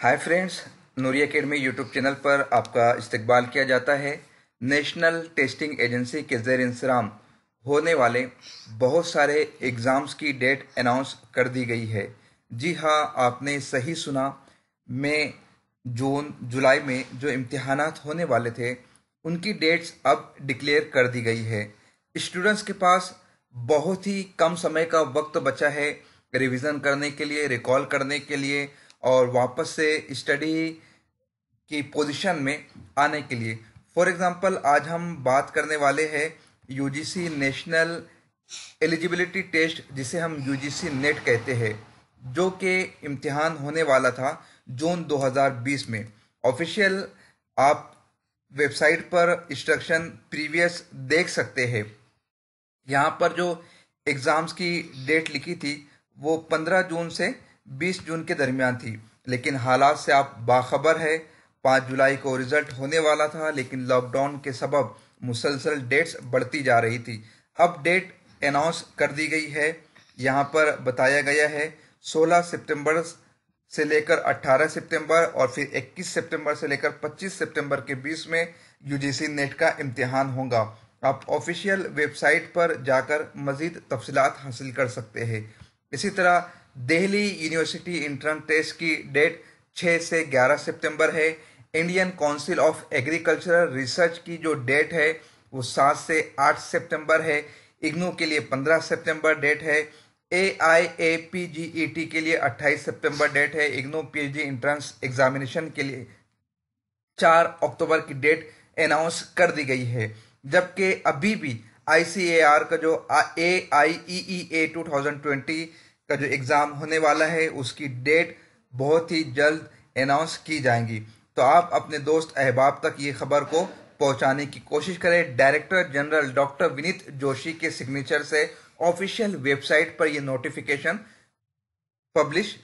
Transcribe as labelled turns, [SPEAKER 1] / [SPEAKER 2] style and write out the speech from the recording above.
[SPEAKER 1] Hi friends, नूरी academy YouTube channel पर आपका इस्तकबाल किया जाता है। नेशनल टेस्टिंग एजेंसी के ज़ेर इंतज़ाम होने वाले बहुत सारे एग्ज़ाम्स की डेट अनाउंस कर दी गई है। जी हाँ, आपने सही सुना। मई, जून, जुलाई में जो इम्तिहानात होने वाले थे उनकी डेट्स अब डिक्लेयर कर दी गई है। स्टूडेंट्स के पास बहुत ही कम समय का वक्त बचा है रिवीजन करने के लिए, रिकॉल करने के लिए और वापस से स्टडी की पोजीशन में आने के लिए। फॉर एग्जांपल, आज हम बात करने वाले हैं यूजीसी नेशनल एलिजिबिलिटी टेस्ट, जिसे हम यूजीसी नेट कहते हैं, जो कि इम्तिहान होने वाला था जून 2020 में। ऑफिशियल आप वेबसाइट पर इंस्ट्रक्शन प्रीवियस देख सकते हैं। यहाँ पर जो एग्ज़ाम्स की डेट लिखी थी वो 15 जून से 20 जून के दरमियान थी, लेकिन हालात से आप बाखबर है। 5 जुलाई को रिजल्ट होने वाला था, लेकिन लॉकडाउन के सबब मुसलसल डेट्स बढ़ती जा रही थी। अब डेट अनाउंस कर दी गई है। यहाँ पर बताया गया है 16 सितंबर से लेकर 18 सितंबर और फिर 21 सितंबर से लेकर 25 सितंबर के बीच में यूजीसी नेट का इम्तिहान होगा। आप ऑफिशियल वेबसाइट पर जाकर मज़ीद तफसीलात हासिल कर सकते हैं। इसी तरह दिल्ली यूनिवर्सिटी इंट्रेंस टेस्ट की डेट 6 से 11 सितंबर है। Indian council of agricultural research की जो डेट है वो 7 से 8 सितंबर है। इग्नू के लिए 15 सितंबर डेट है। AIAPGET के लिए 28 सितंबर डेट है। इग्नू PhD एंट्रेंस एग्जामिनेशन के लिए 4 अक्टूबर की डेट अनाउंस कर दी गई है। जबकि अभी भी ICAR का जो AIEEA 2020 का जो एग्ज़ाम होने वाला है उसकी डेट बहुत ही जल्द अनाउंस की जाएंगी। तो आप अपने दोस्त अहबाब तक ये खबर को पहुंचाने की कोशिश करें। Director general doctor Vineet Joshi के सिग्नेचर से ऑफिशियल वेबसाइट पर यह नोटिफिकेशन पब्लिश